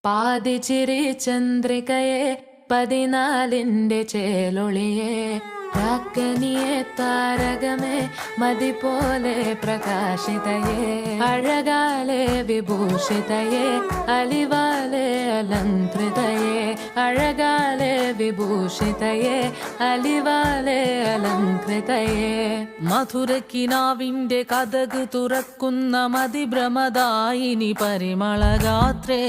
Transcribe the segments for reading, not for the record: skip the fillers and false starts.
പാതിച്ചിരി ചന്ദ്രികയെ 14ന്റെ ചേലൊളിയെ രാക്കനിയെ താരകമേ മതി പോലെ പ്രകാശിതയെ അഴകാലെ വിഭൂഷിതയെ അലിവാലെ അലങ്കൃതയെ അഴകാലെ വിഭൂഷിതയെ അലിവാലെ അലങ്കൃതയെ മധുരക്കിനാവിന്റെ കഥക് തുറക്കുന്ന മതിഭ്രമദായിനി പരിമളഗാത്രേ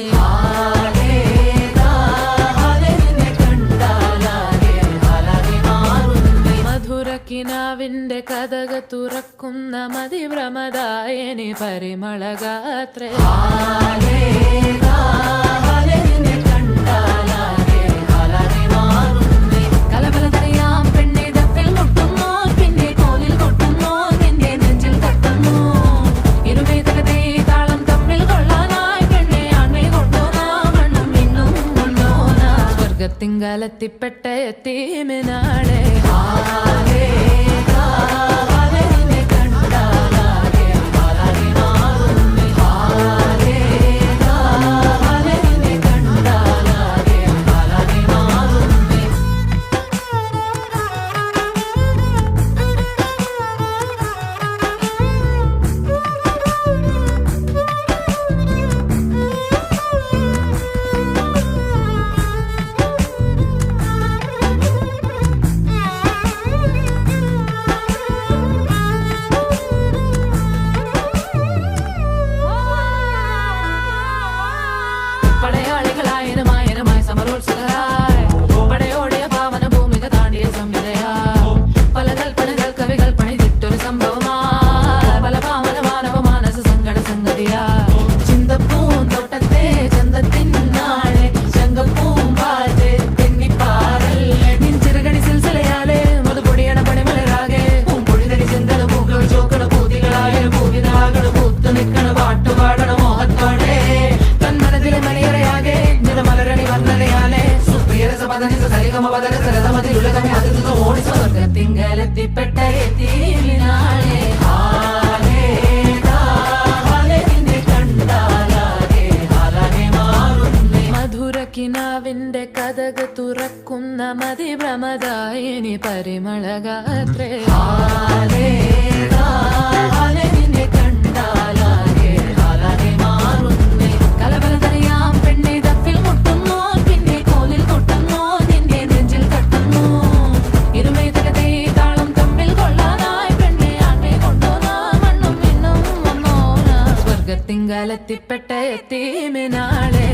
മധുരക്കിനാവിന്റെ കഥക് തുറക്കുന്ന മതിഭ്രമദായിനി പരിമളഗാത്രേ കലബലതറിയാം പെണ്ണെ ദഫിൽ മുട്ടുന്നു പിന്നെ കോലിൽ കൊട്ടുന്നു നിന്റെ നെഞ്ചിൽ തട്ടുന്നു ഇരുവേദകതേ താളം തമ്മിൽ കൊള്ളാനായി പെണ്ണെ ആൺവിളി കൊണ്ടോനാ മണ്ണും മിന്നും കൊണ്ടോനാ സ്വർഗത്തിങ്കലെത്തിപ്പെട്ട എത്തീമിനാളെ സ്വർഗത്തിങ്കലെത്തിപ്പെട്ട എത്തീമിനാളെ മധുരക്കിനാവിന്റെ കഥക് തുറക്കുന്ന മതിഭ്രമദായിനി പരിമളഗാത്രേ കലബലതറിയാം പെണ്ണെ ദഫിൽ മുട്ടുന്നു പിന്നെ കോലിൽ കൊട്ടുന്നു നിന്റെ നെഞ്ചിൽ തട്ടുന്നു ഇരുവേദകതേ താളം തമ്മിൽ കൊള്ളാനായി പെണ്ണെ ആൺവിളി കൊണ്ടോനാ മണ്ണും മിന്നും വന്നോനാ സ്വർഗത്തിങ്കലെത്തിപ്പെട്ട എത്തീമിനാളെ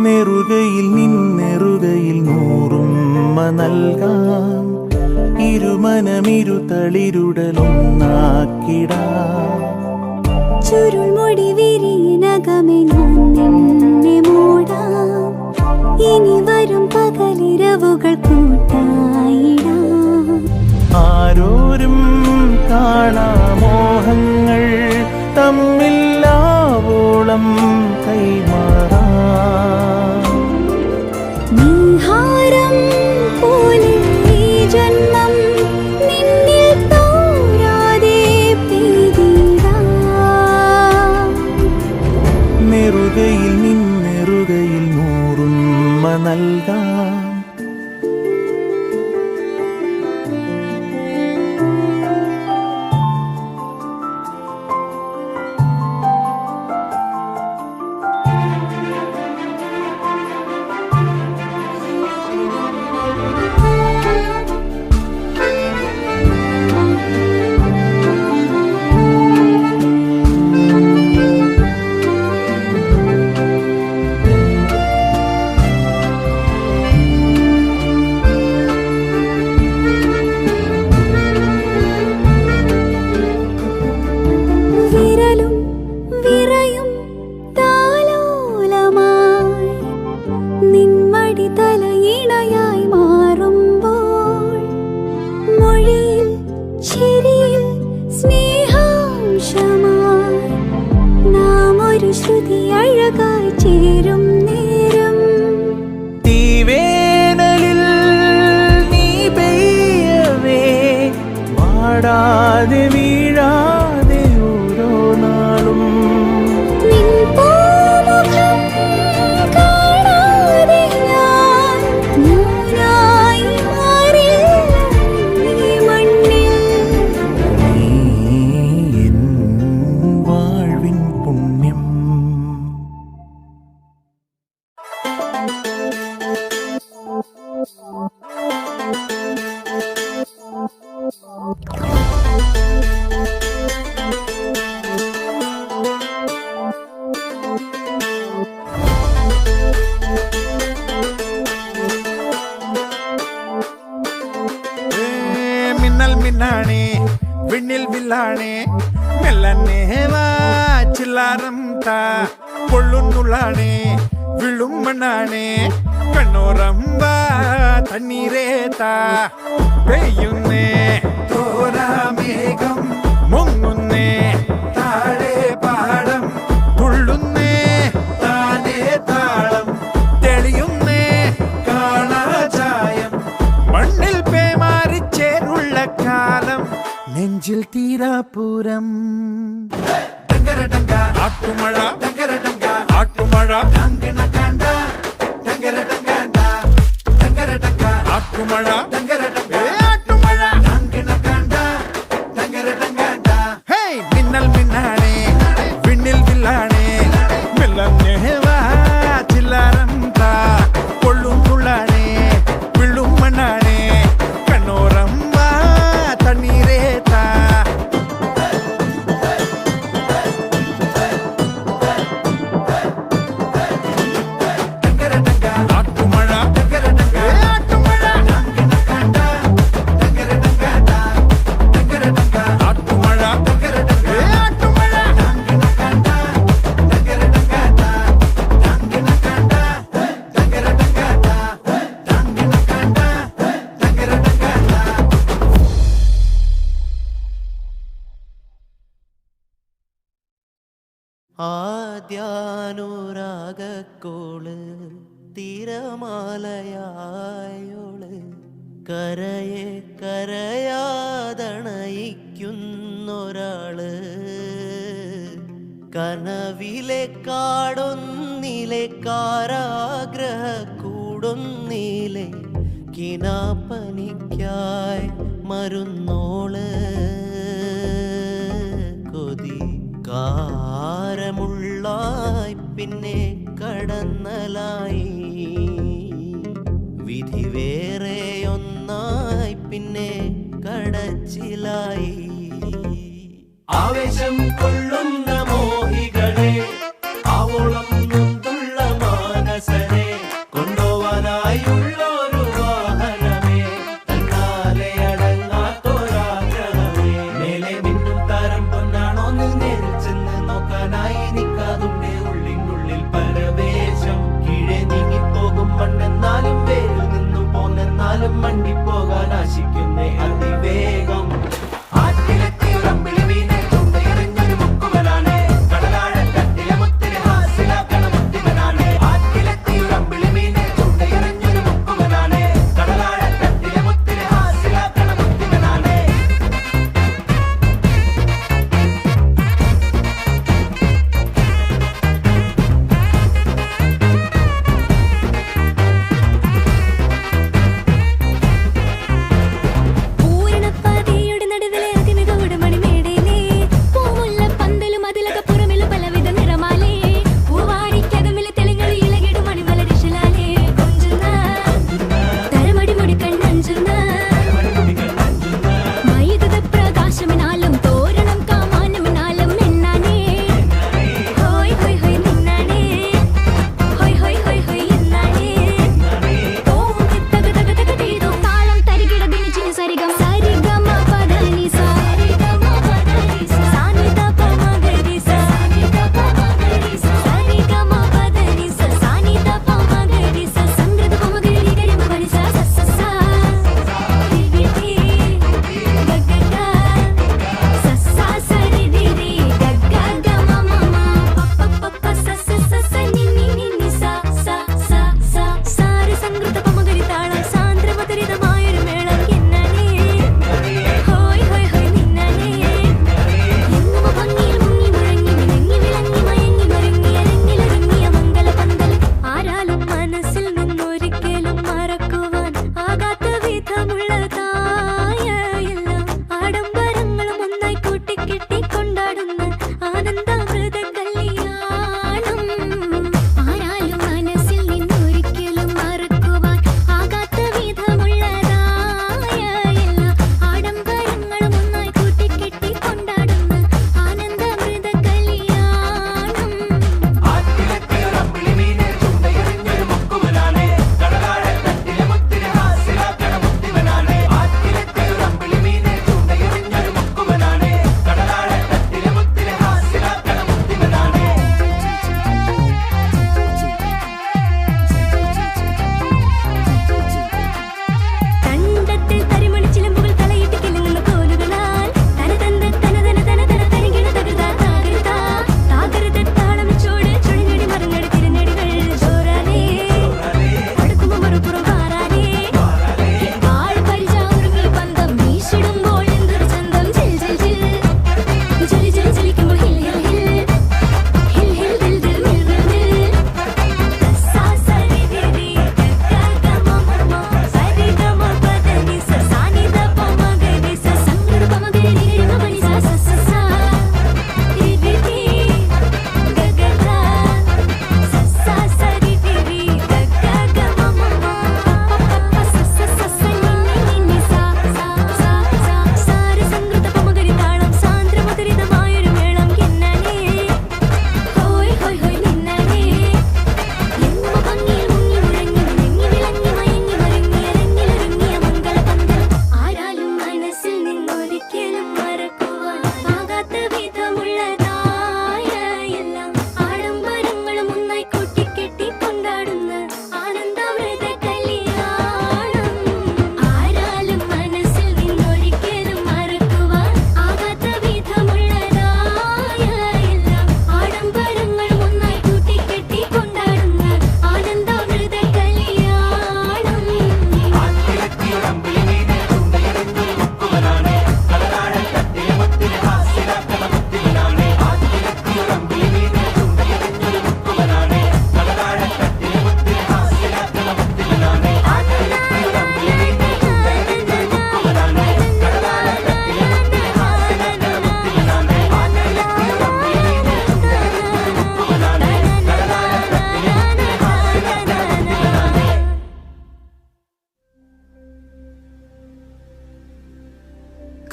നെറുകയിൽ നിന്നെറുകയിൽ നൂറുമ്മ നൽകാം ഇരുമനമിരുതളിരുടലൊന്നാക്കിടാം ചുരുൾമുടി വിരിയിനകമേ ഞാൻ നിന്നെ മൂടാം ഇനി വരും പകലിരവുകൾ കൂട്ടായിടാം ആരോരും കാണാമോഹങ്ങൾ തമ്മില്ലാവോളം കൈമാറാം നീഹാരം പോലെ ഈ ജന്മം നിന്നിൽ തോരാതെ പെയ്തിടാം നെറുകയിൽ നിന്നെറുകയിൽ നൂറുമ്മ നൽകാം മണ്ണാണേ വിണ്ണിൽ വില്ലാണേ മെല്ലന്നേവാ ചില്ലാരം താ പൊള്ളുന്നുള്ളാണേ വിളും മണ്ണാണേ കണ്ണോറമ്പ തണ്ണീരേ താ പെയ്യുന്നേ തോരാമേഘം മുങ്ങുന്നേ താഴെ പാടം തുള്ളുന്നേ താനേ താളം തെളിയുന്നേ കാണാചായം മണ്ണിൽ പേമാറിച്ചേരുള്ള കാലം നെഞ്ചിൽ തീരാപൂരം ആട്ടുമഴ ആട്ടുമഴ ആട്ടുമഴ മിന്നൽ മിന്നാണേ വിണ്ണിൽ വില്ലാണേ മില്ലന്നേവാ ചില്ലാരം താ കൊള്ളും തുള്ളാണേ വിള്ളും മണ്ണാണേ കണ്ണോറമ്പ തണ്ണീരേ താ ആട്ടുമഴ ആദ്യാനുരാഗക്കോള് തിരമാലയായോള് കരയെ കരയാതണയിക്കുന്നൊരാള് കനവിലെ കാടൊന്നിലെ കാരാഗ്രഹ കൂടൊന്നിലെ കിനാപ്പനിക്കായി മരുന്നോള് കൊതി കാരമുള്ളായി പിന്നെ കടന്നലായി വിധി വേറെ ഒന്നായി പിന്നെ കടച്ചിലായി ആവേശം കൊള്ളുന്ന മോഹികളെ ആവോളം നൊന്തുള്ള മാനസനെ കൊണ്ടുപോവാനായുള്ളൊരു വാഹനമേ തന്നാലെ അടങ്ങാത്തൊരാഗ്രഹമേ മേലെ മിന്നും താരം പൊന്നാണോ നേരിൽ ചെന്ന് നോക്കാനായി നിൽക്കാതുണ്ടേ ഉള്ളിനുള്ളിൽ പരവേശം കീഴെ നീങ്ങിപ്പോകും മണ്ണെന്നാലും വേരിൽ നിന്നു പോന്നെന്നാലും മണ്ടിപ്പോകാൻ ആശിക്കുന്നേ അതിവേഗം ൊരു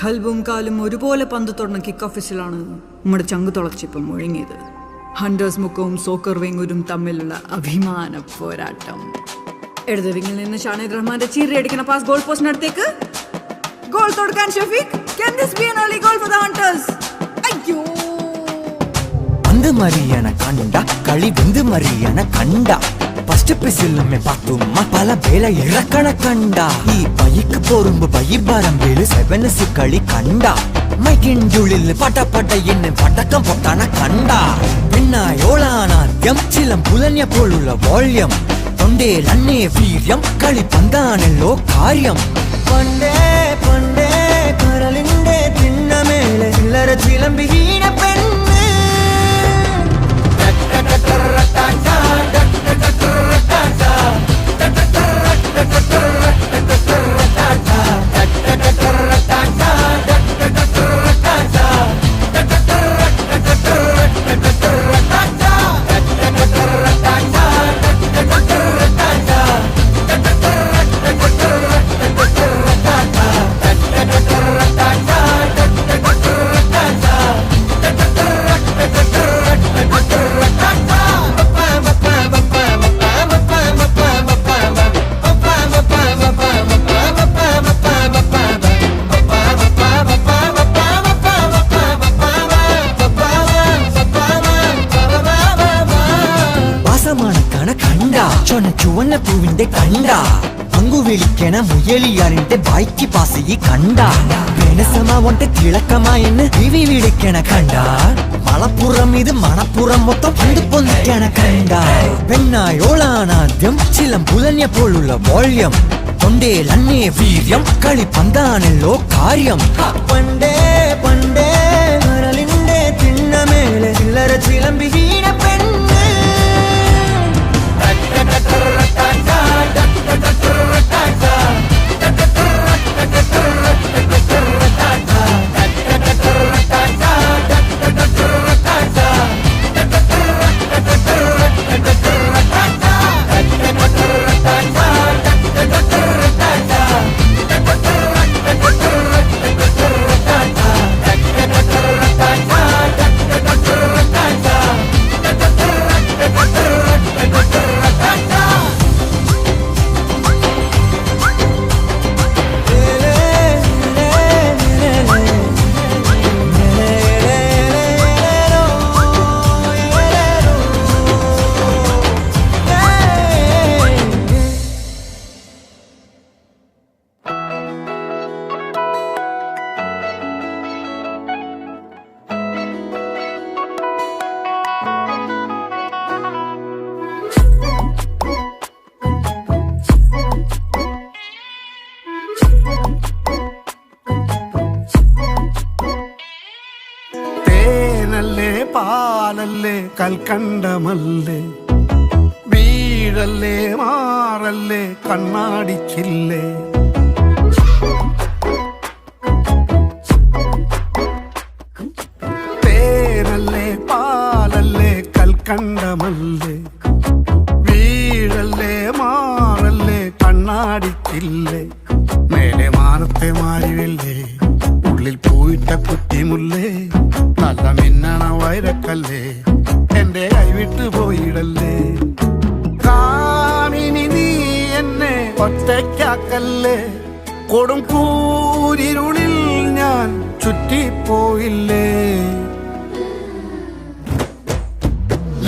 കൽബും കാലും ഒരുപോലെ പന്ത് തൊടുന്ന കിക്ക് ഓഫീസിലാണ് നമ്മുടെ ചങ്ക് തുളച്ചിപ്പം മുഴങ്ങിയത്. ഹണ്ടേഴ്സ് മുക്കവും സോക്കർ വെങ്ങൂരും തമ്മിലുള്ള അഭിമാന പോരാട്ടം. ഇടത് വിങ്ങിൽ നിന്ന് ഷാനേദ് റഹ്മാന്റെ ചീറി അടിക്കുന്ന പാസ് ഗോൾ പോസ്റ്റിനടുത്തേക്ക്. ഗോൾ തൊടുക്കാൻ Shafeeq. Can this be an early goal for the Hunters? അയ്യോ, പന്ത് മറിയണ കണ്ട കളി വിന്ത് മറിയണ കണ്ട ഫസ്റ്റ് പിസിലുമേ പത്തുമ്മ പല വേല ഇറക്കണ കണ്ട ഈ ബൈക്ക് പോറുമ്പോ ബൈബാരമ്പേല് സെവനസ് കളി കണ്ട മൈക്കിൻ്റെ ഉള്ളിൽ പട്ടപ്പട്ട എന്ന് പടക്കം പൊട്ടണ കണ്ട പെണ്ണായോളാനാദ്യം ചിലം പുലഞ്ഞ പോലുള്ള വോള്യം തൊണ്ടേലന്നേ വീര്യം കളി പന്താണല്ലോ കാര്യം പണ്ടേ പണ്ടേ കരളിന്റെ തിണ്ണമേലെ ചില്ലറ ചിലമ്പി ഹീന പെണ്ണ് ചുവന്ന പൂവിന്റെ കണ്ട പങ്കു വിളിക്കണ മുയലിയാറിന്റെ ബൈക്ക് പാസ് ഈ കണ്ട വേനസമാ ഒന്റെ തിളക്കമായെന്ന് ഇവി വിളിക്കണ കണ്ട മളപ്പുറം ഇത് മണപ്പുറം മൊത്തം പണ്ട് പൊന്നിക്കണ കണ്ട പെണ്ണായോളാനാദ്യം ചിലം പുലഞ്ഞ പോലുള്ള വോള്യം തൊണ്ടേലന്നേ വീര്യം കളി പന്താണല്ലോ കാര്യം പണ്ടേ പണ്ടേ കരളിന്റെ തിണ്ണമേലെ ചില്ലറ ചിലമ്പി ഹീന പെണ്ണ് പാലല്ലേ കൽക്കണ്ടമല്ലേ വീഴല്ലേ മാറല്ലേ കണ്ണാടിച്ചില്ലേ തേനല്ലേ പാലല്ലേ കൽക്കണ്ടമല്ലേ വീഴല്ലേ മാറല്ലേ കണ്ണാടിച്ചില്ലേ മേലെ മാനത്തെ മാരിവില്ലേ ഉള്ളിൽ പോയിട്ട കുത്തിമുല്ലേ നല്ല മിന്നണ വൈരക്കല്ലേ എന്റെ കൈവിട്ട് പോയിടല്ലേ കാമിനി നീ എന്നെ ഒറ്റയ്ക്കാക്കല്ലേ കൊടും കൂരിരുളിൽ ഞാൻ ചുറ്റിപ്പോയില്ലേ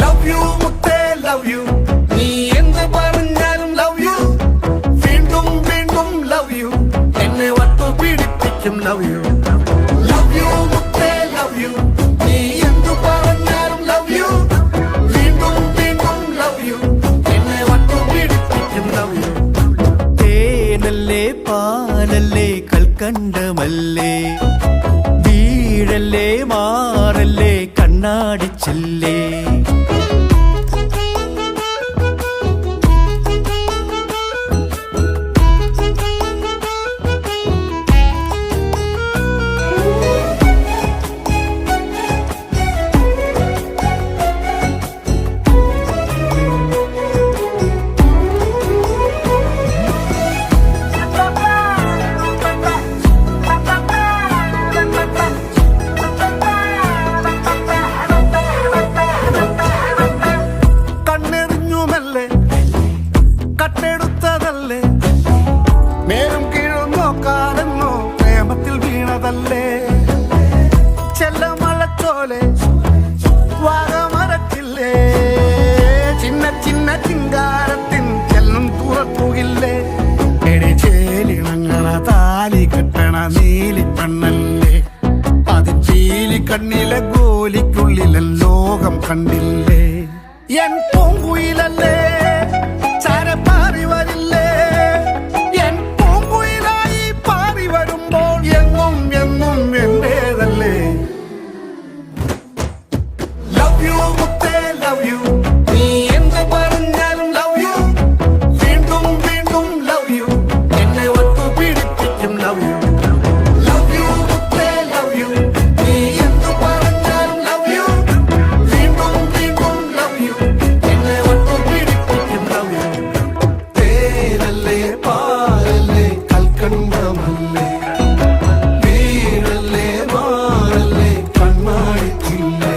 ലവ് യു മുത്തേ ലവ് യു നീ എന്ത് പറഞ്ഞാലും ലവ് യു വീണ്ടും വീണ്ടും ലവ് യു എന്നെ വട്ടു പിടിപ്പിക്കും ലവ് യു ലവ് യു മുത്തേ ലവ് യു നീ എന്തു പറഞ്ഞാലും ലവ് യു വീണ്ടും വീണ്ടും ലവ് യു എന്നെ വട്ടു പിടിപ്പിക്കും ലവ് യു തേനല്ലേ പാലല്ലേ കൽക്കണ്ടമല്ലേ വീഴല്ലേ മാറല്ലേ കണ്ണാടിച്ചില്ലേ വീണതല്ലേ ചെല്ലമഴച്ചോലെ വാഗമരത്തില്ലേ ചിന്ന ചിന്ന ചിങ്കാരത്തിൻ ചെല്ലും തുറക്കുകില്ലേ ചേലിണങ്ങണ താലി കെട്ടണ നീലി പെണ്ണല്ലേ അതിൻ ചീലി കണ്ണിലെ ഗോലിക്കുള്ളിലെ ലോകം കണ്ടില്ലേ എൻ പൂങ്കുയിലല്ലേ ചാരപ്പാറി വരില്ലേ എൻ പൂങ്കുയിലായി പാറി വരുമ്പോൾ എന്നും എന്നും എന്റേതല്ലേ ലവ് യു മുത്തേ ലവ് യു നീ എന്ത് പറഞ്ഞാലും ലവ് യു വീണ്ടും വീണ്ടും ലവ് യു എന്നെ ഒത്തു പിടിപ്പിക്കും ലവ് യു ലവ് യു മുത്തേ ലവ് യു നീ എന്ത് പറഞ്ഞാലും ലവ് യു വീണ്ടും വീണ്ടും ലവ് യു എന്നെ ഒത്തു പിടിപ്പിക്കും ലവ് യു തേനല്ലേ പാലല്ലേ കൽക്കണ്ടമല്ലേ വീണല്ലേ മാറല്ലേ കണ്ണാടിച്ചില്ലേ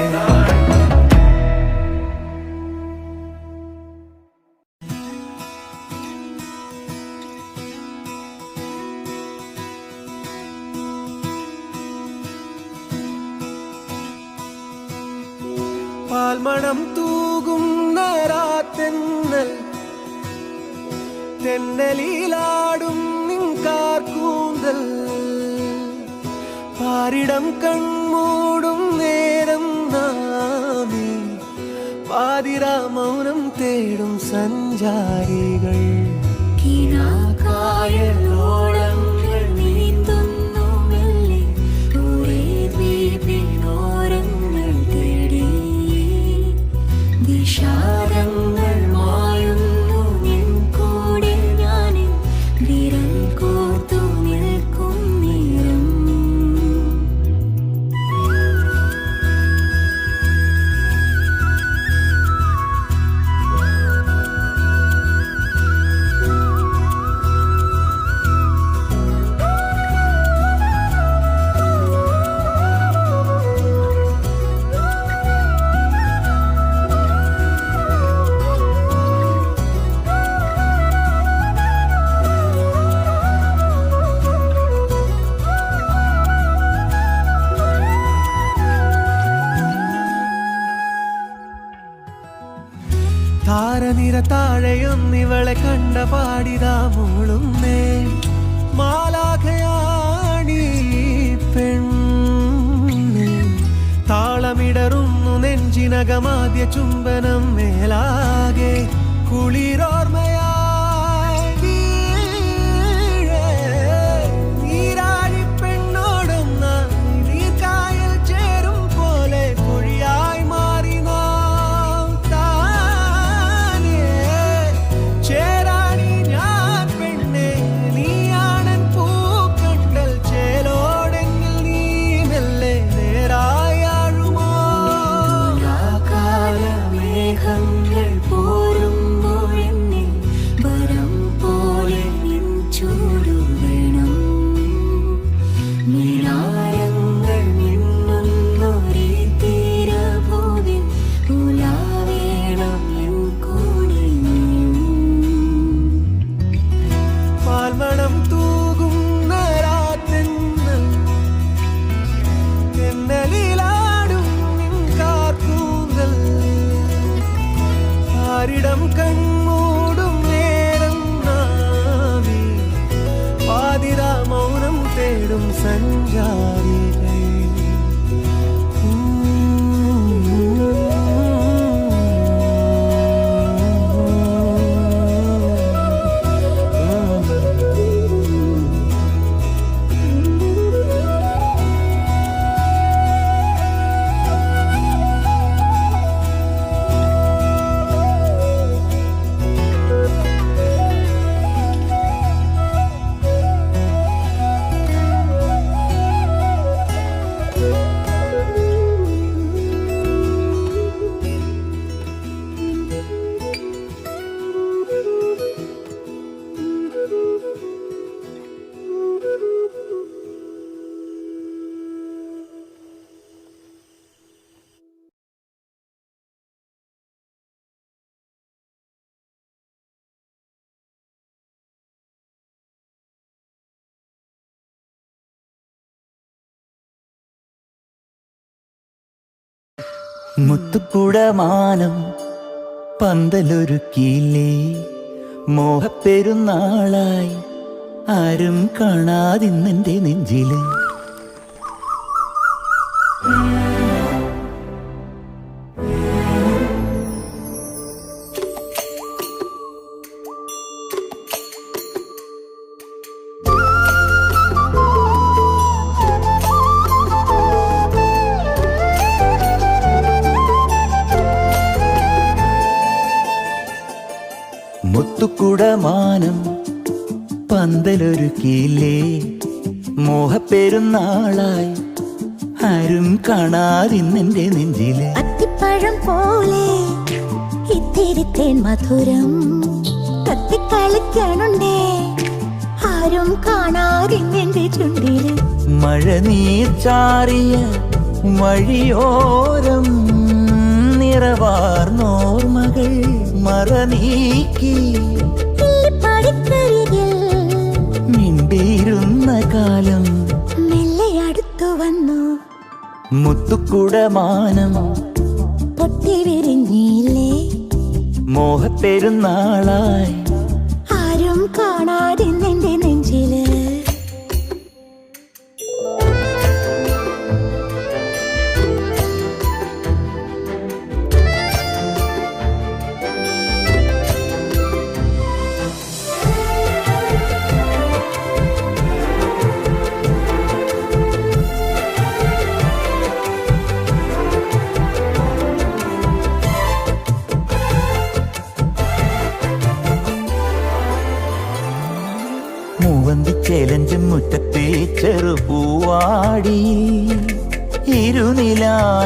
പാൽമണം തൂകുന്ന രാത്തെന്നൽ തെന്നലിലാടും നിൻകാർ കൂന്തൽ പാരിടം കൺമൂടും നേരം നാമി പാതിരാ മൗനം തേടും സഞ്ചാരികൾ കിനാക്കായലോളങ്ങൾ നീന്തുന്നു മെല്ലെ ദൂരെ ദ്വീപിനോരങ്ങൾ തേടി വിഷാദങ്ങൾ മായുന്നു നിൻ കൂടെ ഞാനിൻ വിരൽ കോർത്തു നിൽക്കും നേരം താരനിര താഴെയൊന്നിവളെ കണ്ട പാടിതാ മോളുന്നേ മാലാഖയാണീ പെണ്ണ് താളമിടറുന്നു നെഞ്ചിനകമാദ്യ ചുംബനം മേലാകെ കുളിരോർമ്മയായി വീഴേ. നീരാഴി പെണ്ണോടൊന്നായി നീർക്കായൽ ചേരും പോലെ പൊഴിയായി മാറി നാം താനേ. ചേരാണി ഞാൻ പെണ്ണേ നീയാണൻ പൂക്കണ്ടൽ ചേലോടെങ്കിൽ നീ മെല്ലെ നേരായാഴുമോ കാലമേഘങ്ങൾ പോരുമ്പോഴെന്നിൽ വരം പോലെ നിൻ ചൂടു വേണം മിനാരങ്ങൾ മിന്നുന്നൊരേ തീരഭൂവിൽ ഉലാവേണം എൻ കൂടെ പാൽമണം തൂകുന്ന രാത്തെന്നൽ തെന്നലിലാടും നിൻകാർ കൂന്തൽ പാരിടം കൺമൂടും നേരം നാമി പാതിരാ മൗനം തേടും സഞ്ചാരികൾ മുത്തുക്കുടമാനം പന്തലൊരുക്കിയില്ലേ മോഹപ്പെരുന്നാളായി ആരും കാണാതിന്നെന്റെ നെഞ്ചില് മുത്തുക്കുടമാനം പന്തലൊരുക്കിയില്ലേ മോഹപ്പെരുന്നാളായി ആരും കാണാതിന്നെന്റെ നെഞ്ചില് അത്തിപ്പഴം പോലെ ഇത്തിരി തേൻ മധുരം കത്തിക്കളിക്കണുണ്ടേ ആരും കാണാതിന്നെന്റെ ചുണ്ടില് മഴനീർ ചാറിയ വഴിയോരം നിറവാർന്നോർമകൾ മറനീക്കി പടിക്കരികിൽ മിണ്ടിയിരുന്ന കാലം മെല്ലെ അടുത്തു വന്നു മുത്തുക്കുടമാനം പൊട്ടി വിരിഞ്ഞില്ലേ മോഹപ്പെരുന്നാളായി ആരും കാണാതിന്നെന്റെ നെഞ്ചില് മൂവന്തിച്ചേലഞ്ചും മുറ്റത്തെ ചെറുപൂവാടി ഇരുനിലാശലഭമായി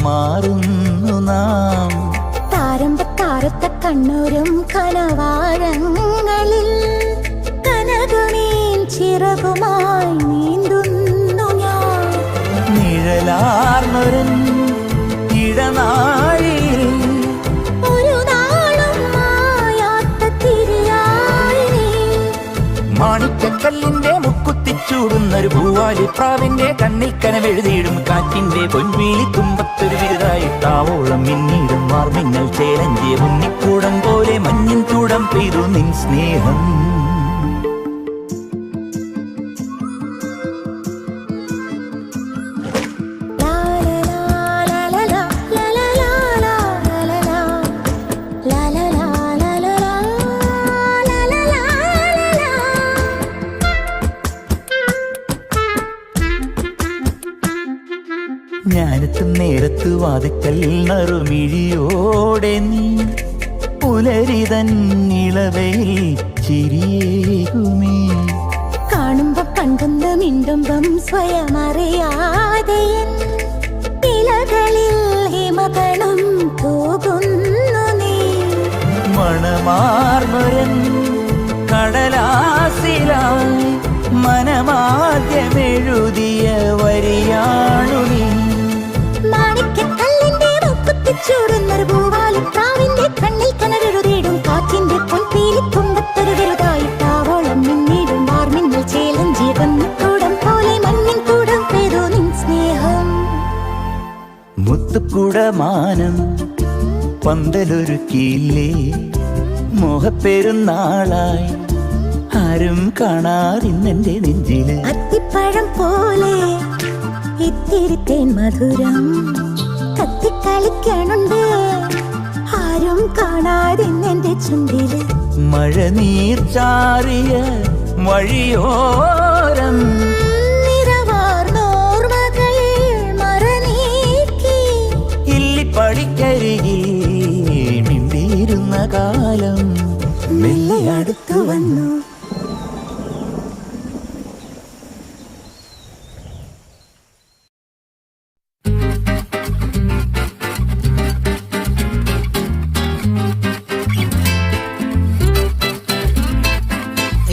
മാറുന്നു നാം താരമ്പത്താരത്തെ കണ്ണൂരും കനവാഴങ്ങളിൽ കനകമീൻ ചിറകുമായി നീന്തുന്നു ഞാൻ നിഴലാർന്നൊരൻ ഇടനാഴിയിൽ ഒരു നാളും മായാത്ത തിരിയായി നീ. മാണിക്കക്കല്ലിന്റെ മുക്കുത്തിച്ചൂടുന്നൊരു പൂവാലി പ്രാവിന്റെ കണ്ണിൽ കനവെഴുതിയിടും കാറ്റിന്റെ പൊൻവീലി തുമ്പത്തൊരു വിരുതായിട്ടാവോളം മിന്നീടും മാർമിന്നൽ ചേലഞ്ചിയ മുന്നിക്കൂടം പോലെ മഞ്ഞിൻ ചൂടം പെയ്തു നിൻ സ്നേഹം ഞാനെത്തും നേരത്ത് വാതിക്കൽ നറുമിഴിയോടെ നീ പുലരിതൻ ഇളവയിൽ ചിരിയേകുമേ കാണുമ്പോ കണ്ടുന്ന് മിണ്ടുമ്പം സ്വയമറിയാതെ ഇലകളിൽ ഹിമകണം തൂകുന്നു നീ മണമാർന്നൊരൻ കടലാസിലായി മനമാദ്യമെഴുതിയ വരിയാണു നീ മാണിക്കക്കല്ലിന്റെ മുക്കുത്തിച്ചൂടുന്നൊരു പൂവാലിപ്രാവിന്റെ കണ്ണിൽ കനലെഴുതിയിടും കാറ്റിന്റെ പൊൻപീലി തുമ്പത്തൊരു വിരുതായിട്ടാവോളം മിന്നീടും മാർമിന്നൽ ചേലഞ്ചിയ കന്നിക്കൂടം പോലെ മഞ്ഞിൻ കൂടം പെയ്തു നിൻ സ്നേഹം മുത്തുക്കുടമാനം പന്തലൊരുക്കിയില്ലേ മോഹപ്പെരുന്നാളായി ആരും കാണാതിന്നെന്റെ നെഞ്ചില് അത്തിപ്പഴം പോലെ ഇത്തിരി തേൻ മധുരം കത്തിക്കളിക്കണുണ്ട് ആരും കാണാതിന്നെന്റെ ചുണ്ടില് മഴനീർ ചാറിയ വഴിയോരം നിറവാർന്നോർമകൾ മറനീക്കി ഇല്ലിപ്പടിക്കരികിൽ മിണ്ടിയിരുന്ന കാലം മെല്ലെ അടുത്തു വന്നു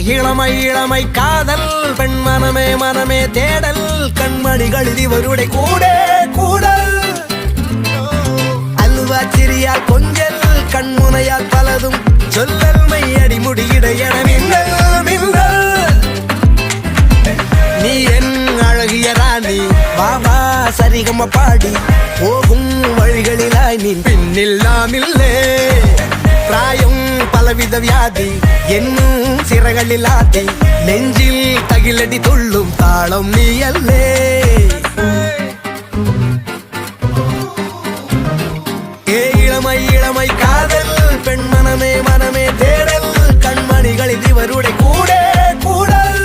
ഇളമൈ ഇളമൈ കാതൽ പെൺമനമേ മനമേ തേടൽ കൺമണികളിൽ ഇവരുടെ കൂടെ കൂടൽ അൽവ ചിരിയാൽ കൊഞ്ചൽ കൺമുനയാൽ പലതും ചൊല്ലൽ മെയ്യടിമുടിയിടയണ മിന്നൽ മിന്നൽ നീ എൻ അഴകിയ റാണി വാ വാ സരിഗമ പാടി പോകും വഴികളിലായി നീ പിന്നിൽ നാമില്ലേ പ്രായം പലവിധ വ്യാധി എന്നും സിറകളിലാതി നെഞ്ചിൽ തകിലടി തുള്ളും താളം നീയല്ലേ ഇളമൈ കാതൽ പെൺമനമേ മനമേ തേടൽ കൺമണികളിൽ ഇവരുടെ കൂടെ കൂടൽ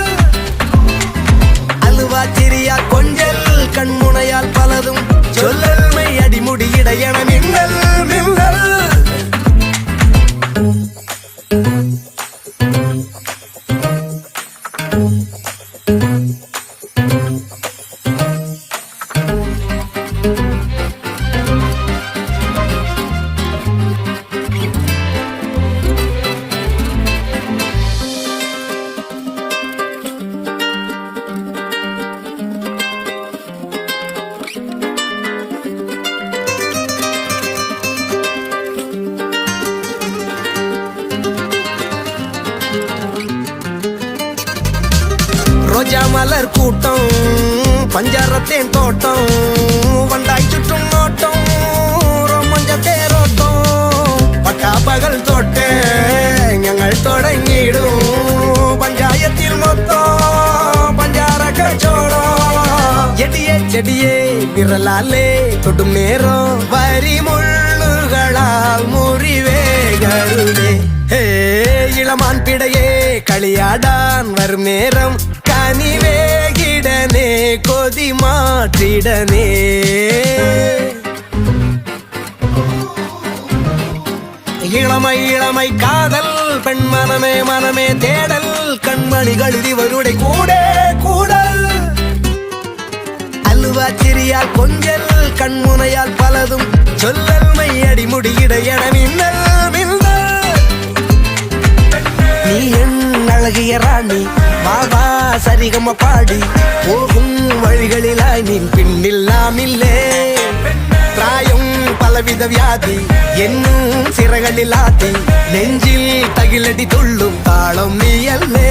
അലുവ ചിരിയ കൊഞ്ചൽ കൺമുണയാൽ പലതും ചൊല്ലൽ മെയ് അടിമുടിയിടയണ മിന്നൽ മിന്നൽ മലർ കൂട്ടം പഞ്ചാരത്തേൻ തോട്ടം വണ്ടായി ചുറ്റും നോട്ടം റൊമഞ്ചത്തേരോട്ടം പട്ടാപ്പകൽ തൊട്ടേ ഞങ്ങൾ തുടങ്ങിയിടും പഞ്ചായത്തിൽ മൊത്തം പഞ്ചാര കച്ചോടോ ചെടിയെ ചെടിയെ വിരലാലേ തൊട്ടും നേരം വരിമുള്ളുകളാൽ മുറിവേകളുടെ ഇളമാൻ പിടയെ കളിയാടാൻ വരും നേരം കനിവേകിടനേ കൊതി മാറ്റിടനേ ഇളമൈ കാതൽ പെൺമനമേ മനമേ തേടൽ കൺമണികളിൽ ഇവരുടെ കൂടെ കൂടൽ അലുവ ചിരിയാൽ കൊഞ്ചൽ കൺമുനയാൽ പലതും ചൊല്ലൽ മെയ് അടിമുടിയിടയണ മിന്നൽ മിന്നൽ നീ അഴകിയ റാണി വാവാ സരിഗമ പാടി പോകും വഴികളിലായി നീ പിന്നിൽ നാമില്ലേ പ്രായം പലവിധ വ്യാധി എന്നും സിറകളിലാതി നെഞ്ചിൽ തകിലടി തുള്ളും താളം നീയല്ലേ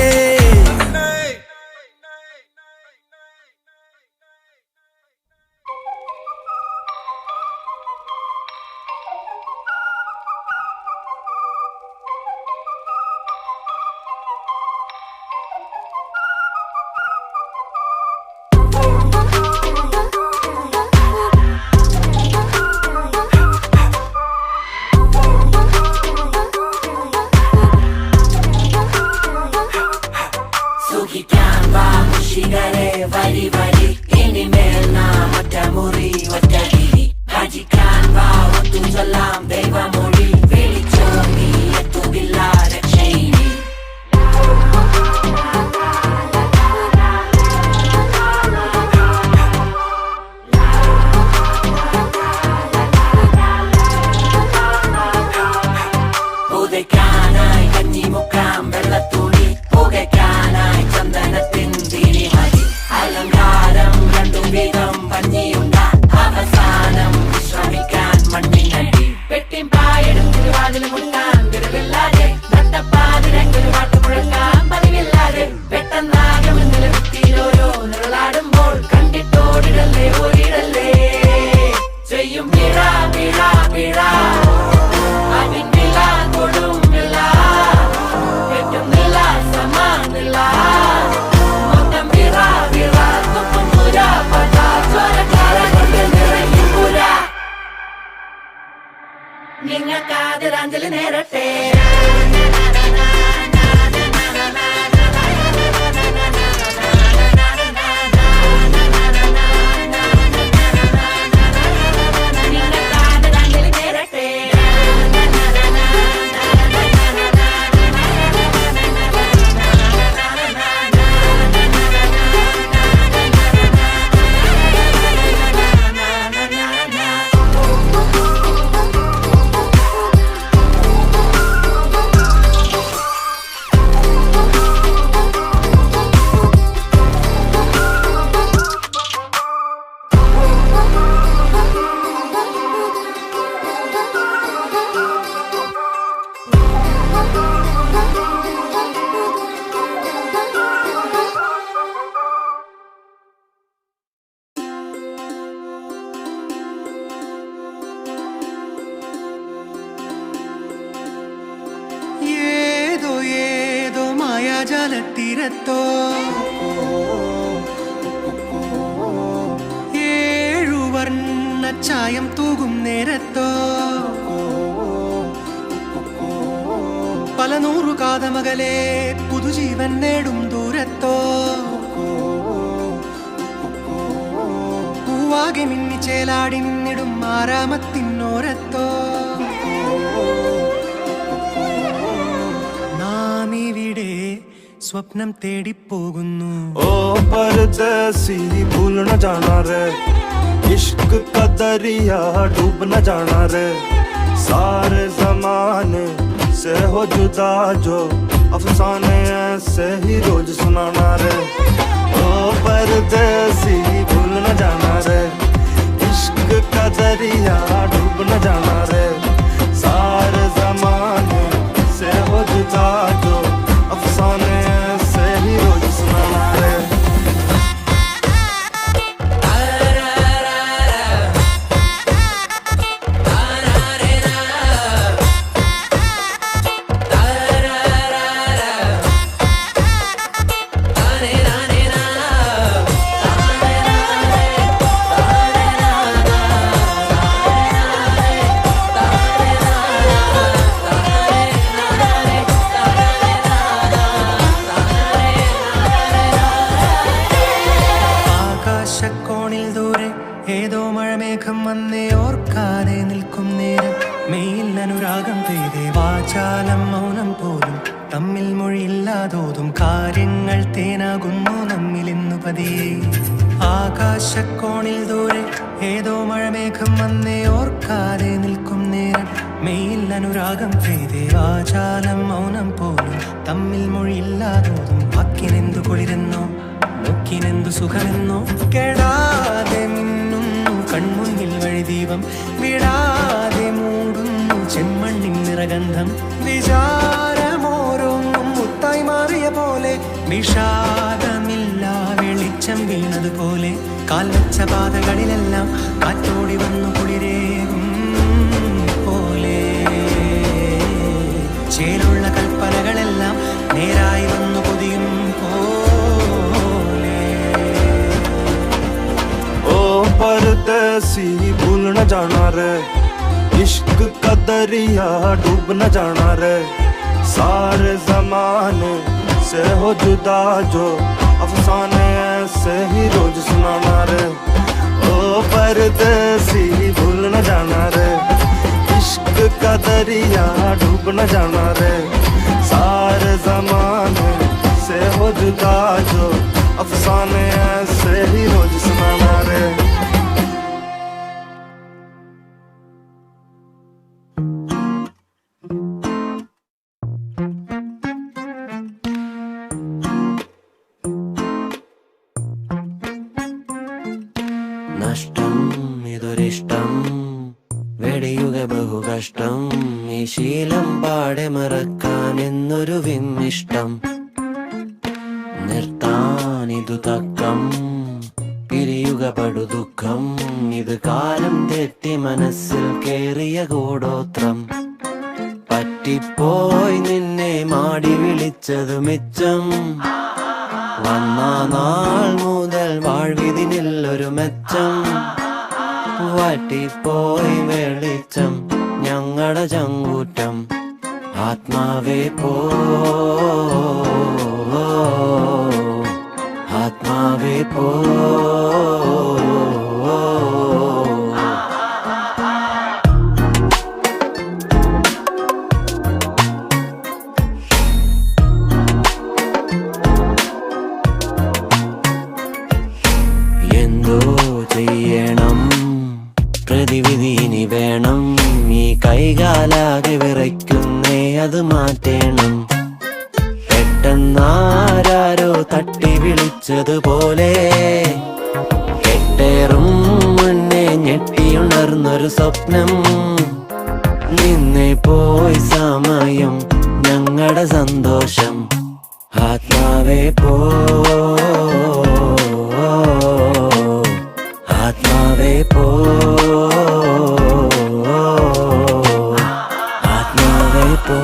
നിങ്ങൾക്കാതിരാഞ്ജലി നേരട്ടെ മായാജാലത്തീരത്തോ ഏഴുവർണ്ണ ചായം തൂകും നേരത്തോ പല നൂറു കാതമകലെ പുതുജീവൻ നേടും ദൂരത്തോ പൂവാകെ മിന്നിച്ചേലാടി നിന്നിടും ആരാമത്തിനോരത്തോ നാം ഇവിടെ സ്വപ്നം തേടിപ്പോകുന്നു ओ परदेसी भूल न जाना रे इश्क का दरिया डूब न जाना रे सारे जमाने से हो जुदा जो अफसाने ऐसे ही रोज सुनाना रे ओ परदेसी भूल न जाना रे इश्क का दरिया डूब न जाना रे सारे जमाने से हो जुदा जो अफसाने ऐसे ही रोज सुनाना रे ആകാശക്കോണിൽ ദൂരെ ഏതോ മഴമേഘം വന്നേ ഓർക്കാതെ നിൽക്കും നേരം മെയിൽ അനുരാഗം പെയ്തേ വാചാലം മൗനം പോലും തമ്മിൽ മൊഴിയില്ലാതോതും കാര്യങ്ങൾ തേനാകുന്നു നമ്മിലിന്നു പതിയെ ആകാശക്കോണിൽ ദൂരെ ഏതോ മഴമേഘം വന്നേ ഓർക്കാതെ നിൽക്കും നേരം മെയിൽ അനുരാഗം പെയ്തേ വാചാലം മൗനം പോലും തമ്മിൽ മൊഴിയില്ലാതോതും വാക്കിനെന്തു കുളിരെന്നോ നോക്കിനെന്തു സുഖമെന്നോ കേടാതെ മിന്നുന്നു കൺമുന്നിൽ വഴിദീപം വിടാതെ മൂടുന്നു ചെമ്മണ്ണിൻ നിറഗന്ധം വിചാരമോരോന്നും മുത്തായി മാറിയ പോലെ വിഷാദമില്ല വെളിച്ചം വീണതുപോലെ കാൽവച്ച പാതകളിലെല്ലാം കാറ്റോടി വന്നു കുളിരേകും പോലെ ചേലുള്ള കൽപ്പനകളെല്ലാം നേരായി വന്നു പൊതിയും परदेसी भूल न जाना रे इश्क का दरिया डूब न जाना रे सारे जमाने से हो जुदा जो अफसाने ऐसे ही रोज सुनाना रे ओ परदेसी भूल न जाना रे इश्क का दरिया डूब न जाना रे सारे जमाने से हो जुदा जो अफसाने ऐसे ही रोज सुनाना रे നഷ്ടം ഇതൊരിഷ്ടം വെടിയുക ബഹുകഷ്ടം ഈ ശീലം പാടെ മറക്കാൻ എന്നൊരു വിമ്മിഷ്ടം നിർത്താനിതു തക്കം പിരിയുക പടുദുഃഖം ഇത് കാലം തെറ്റി മനസ്സിൽ കേറിയ കൂടോത്രം പറ്റിപ്പോയി നിന്നെ മാടി വിളിച്ചതു മിച്ചം വന്ന നാൾ മുതൽ വാഴ്വിതിനില്ലൊരു മെച്ചം വറ്റിപ്പോയി വെളിച്ചം ഞങ്ങളുടെ ചങ്കൂറ്റം ആത്മാവേ പോ ആത്മാവേ പോ ചെയ്യണം പ്രതിവിധി ഇനി വേണം ഈ കൈകാലാകെ വിറയ്ക്കുന്നേ അത് മാറ്റേണം പെട്ടെന്നാരോ തട്ടി വിളിച്ചതുപോലെ കെട്ടേറും മുന്നേ ഞെട്ടിയുണർന്നൊരു സ്വപ്നം നിന്നെ പോയി സമയം ഞങ്ങളുടെ സന്തോഷം ആത്മാവേ പോ ആത്മാവേ പോ ആത്മാവേ പോ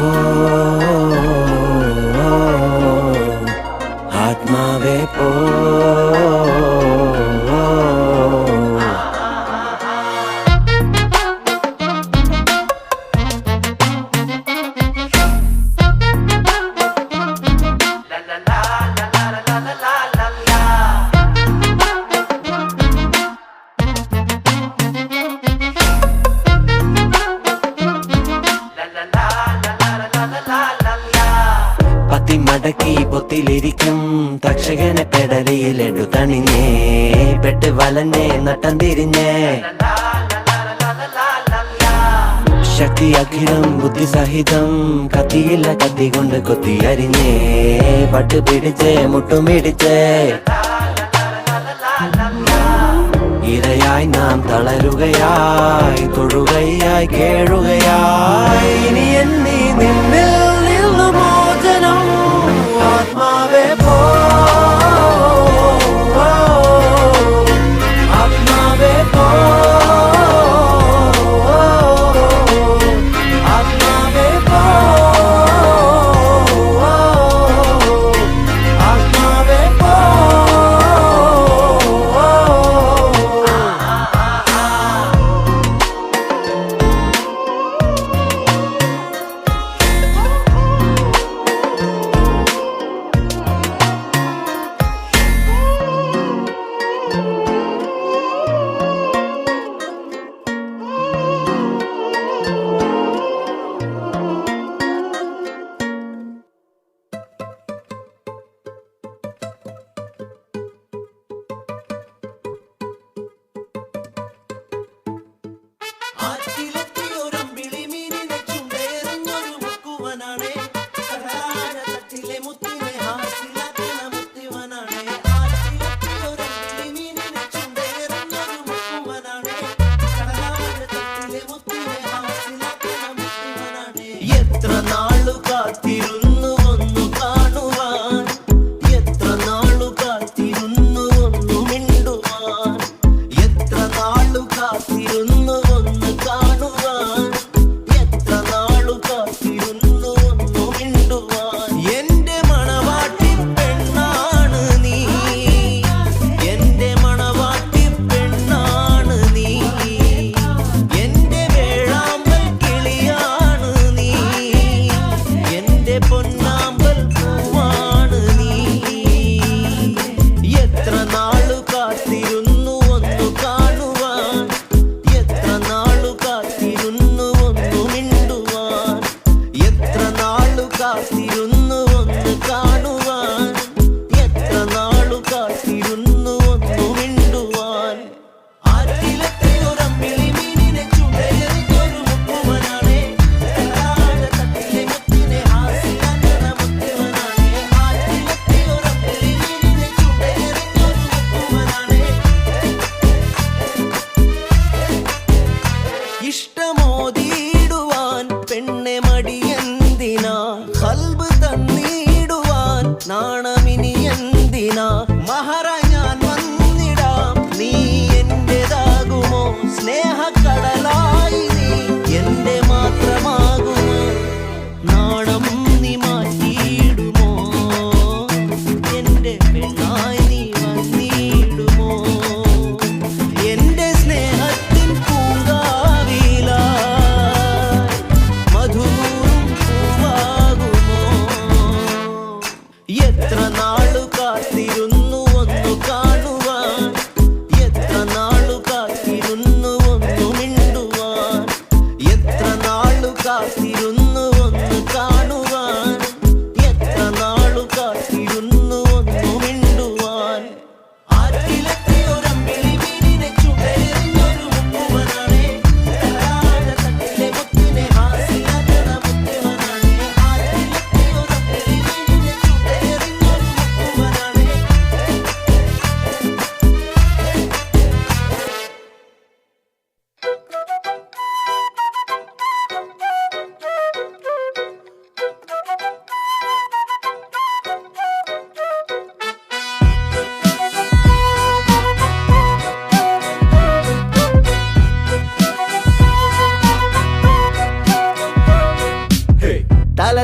തളിക്കും തക്ഷകനെ പെടലിയിലെടു തണിഞ്ഞേ പെട്ട് വലഞ്ഞേ നട്ടം തിരിഞ്ഞേ ശക്തി അഖിലം ബുദ്ധി സഹിതം കത്തിയില്ല കത്തി കൊണ്ട് കൊത്തി അരിഞ്ഞേ പട്ട് പിടിച്ചേ മുട്ടും പിടിച്ചേ ഇരയായി നാം തളരുകയായി തൊഴുകയായി കേഴുകയായി ഇനി എന്നീ നിന്നിൽ നിന്നു മോചനം ആത്മാവേ പോ ആത്മാവേ പോ ആത്മാവേ പോ ആത്മാവേ പോ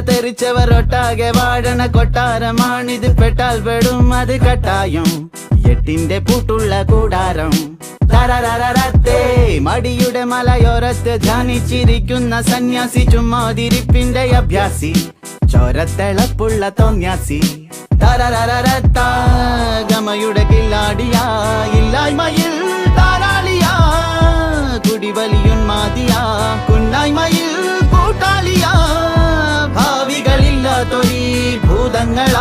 തെറിച്ചവരൊട്ടാകെ വാഴണ കൊട്ടാരമാണിത് പെട്ടാൽ പെടും അത് കട്ടായം എട്ടിന്റെ പൂട്ടുള്ള കൂടാരം തരരരരത്തേ മടിയുടെ മലയോരത്ത് ധ്യാനിച്ചിരിക്കുന്ന സന്യാസി ചുമ്മാതിരിപ്പിന്റെ അഭ്യാസി ചോരത്തിളപ്പുള്ള തോന്യാസി തരരരരത്ത ഗമയുടെ കില്ലാടിയാ ഇല്ലായ്മയിൽ താരാളിയാ കുടിവലിയുന്മാതിയാ കുന്നായ്മയിൽ കൂട്ടാളിയാ ഭാവികളില്ലാത്തൊരീ ഭൂതങ്ങളാ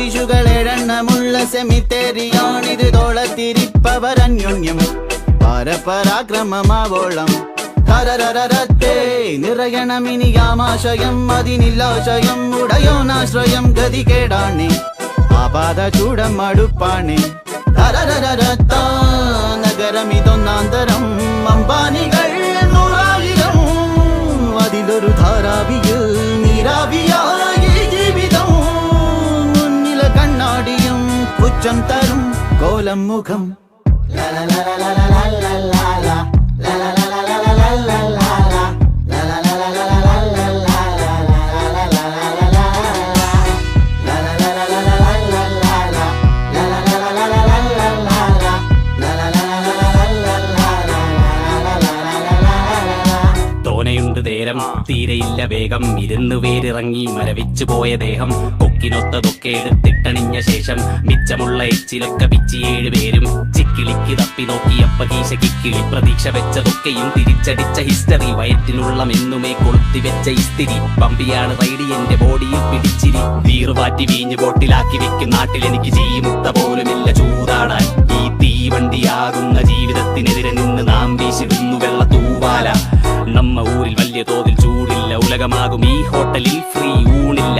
മരക്കുരിശുകളെണ്ണമുള്ള സെമിത്തേരിയാണിത് തോളത്തിരിപ്പവരന്യോന്യം പരപരാക്രമമാവോളം തരരരരത്തെ നിറയണമിനിയാമാശയം അതിനില്ലാശയം ഉടയോനാശ്രയം ഗതികേടാണേ ആപാത ചൂടം അടുപ്പാണേ തരരരരത്ത നഗരമിതൊന്നാന്തരം അംബാനികൾ 100,000 അതിലൊരു ധാരാവിയിൽ നീരാവിയായി ജീവിതം മുന്നിലെ കണ്ണാടിയും പുച്ഛം തരും കോലം മുഖം തോനയുണ്ട് നേരം തീരെയില്ല വേഗം ഇരുന്നു വേരിറങ്ങി മരവിച്ചു പോയ ദേഹം കൊക്കിനൊത്തതൊക്കെ എടുത്തിട്ടണിഞ്ഞ ശേഷം മിച്ചമുള്ള എച്ചിലൊക്കെ പിച്ചി 7 പേരും ചിക്കിളിക്ക് തപ്പി നോക്കിയപ്പ കീശ കിക്കിളി പ്രതീക്ഷ വെച്ചതൊക്കെയും തിരിച്ചടിച്ച ഹിസ്റ്ററി വയറ്റിനുള്ള മെന്നുമേ കൊളുത്തി വെച്ച ഇസ്തിരി പമ്പിയാണ് റൈഡി എന്റെ ബോഡിയിൽ പിടിച്ചിരി വീറുവാറ്റി വീഞ്ഞ് ബോട്ടിലാക്കി വെക്കും നാട്ടിൽ എനിക്ക് ജീമുത്ത പോലുമില്ല ചൂതാടാൻ ഈ തീവണ്ടിയാകുന്ന ജീവിതത്തിനെതിരെ നിന്ന് നാം വീശിടുന്നു വെള്ള തൂവാല നമ്മ ഊരിൽ വലിയ തോതിൽ ചൂടില്ല ഉലകമാകും ഈ ഹോട്ടലിൽ ഫ്രീ ഊണില്ല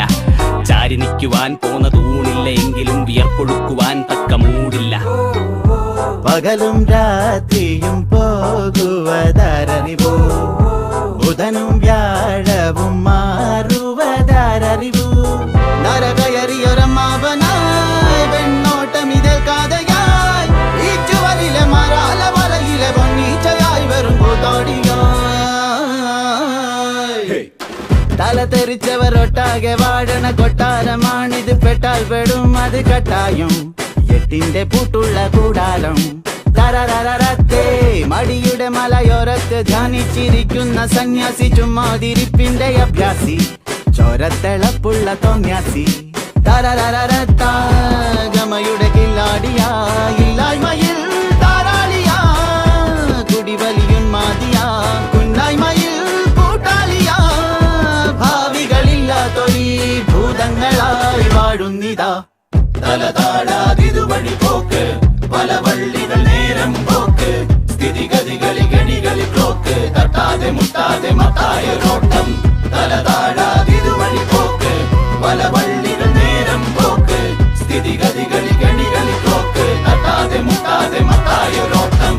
ചാരി നിൽക്കുവാൻ പോന്ന തൂണില്ല എങ്കിലും വിയർപ്പൊഴുക്കുവാൻ തക്ക മൂടില്ല പകലും രാത്രിയും പോകുവതറിവോ ബുധനും വ്യാഴവും മാറുവതറിവു നരകയറിയൊരമ്മാവനായി വെണ്ണോട്ടം ഇതിൽ കാതയായി ഈ ചുവരിലെ മരാല വലയിലെ പൊന്നീച്ചയായി വരുമ്പോ തല തെറിച്ചവരൊട്ടാകെ വാഴണ കൊട്ടാരമാണിത് പെട്ടാൽ പെടും അത് കട്ടായും എട്ടിന്റെ പൂട്ടുള്ള കൂടാരം തരരരത്തെ മടിയുടെ മലയോരത്ത് ധ്യാനിച്ചിരിക്കുന്ന സന്യാസി ചുമ്മാതിരിപ്പിന്റെ അഭ്യാസി ചോരത്തിളപ്പുള്ള തോന്യാസി തരരരത്ത ഗമയുടെ കില്ലാടിയാ ഇല്ലായ്മയിൽ താരാളിയാ കുടിവലിയും മാതിയാ കുന്നായ്മയിൽ കൂട്ടാളിയാ ഭാവികളില്ലാത്തൊരീ ഭൂതങ്ങളായി വാഴുന്നിതാ തലതാഴാതിതുവഴി പോക്ക് പല വള്ളികൾ നേരം പോക്ക് സ്ഥിതിഗതികളി ഗണികളി ക്ലോക്ക് തട്ടാതെ മുട്ടാതെ മത്തായ നോട്ടം തലതാഴാതിതുവഴി പോക്ക് പല വള്ളികൾ നേരം പോക്ക് സ്ഥിതിഗതികളി ഗണികളി ക്ലോക്ക് തട്ടാതെ മുട്ടാതെ മത്തായ നോട്ടം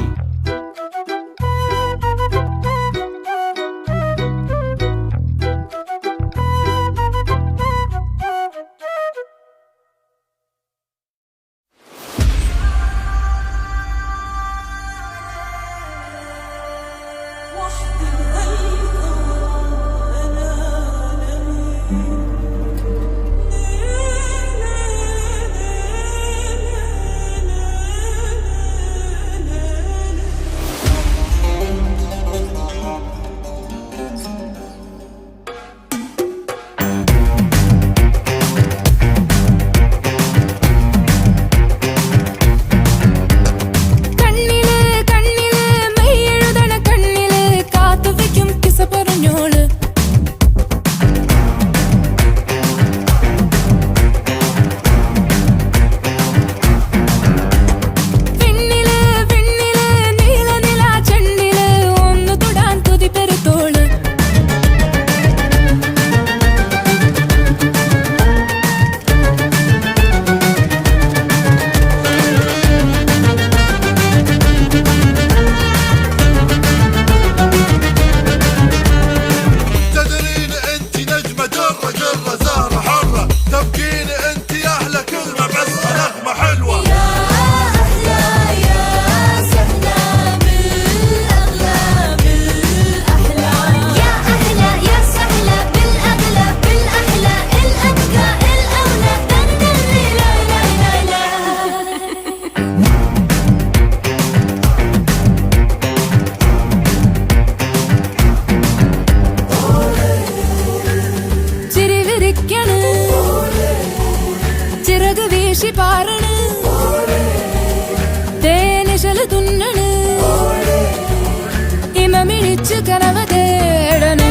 കൃഷി പാറണ് തേനിശല് തുന്നണ് ഇമമിഴിച്ചു കനവ് തേടണ്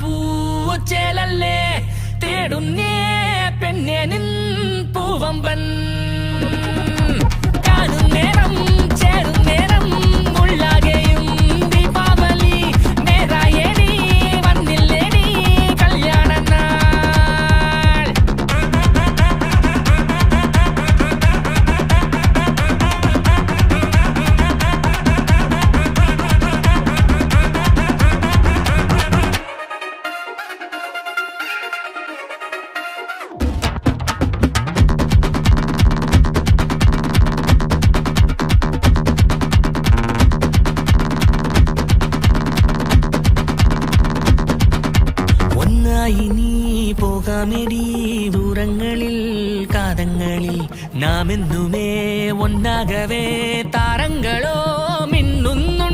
പൂച്ചേലല്ലേ തേടുന്നേ പെണ്ണേ നിൻ പൂവമ്പൻ കാണും നേരം ചേരും നേരം ഉള്ളാകെയും ദീപാവലി നേരായേടി വന്നില്ലേടി കല്യാണ നാൾ ഇനി പോകാമെടി ദൂരങ്ങളിൽ കാതങ്ങളിൽ നാം എന്നുമേ ഒന്നാകവേ താരങ്ങളോ മിന്നുന്നു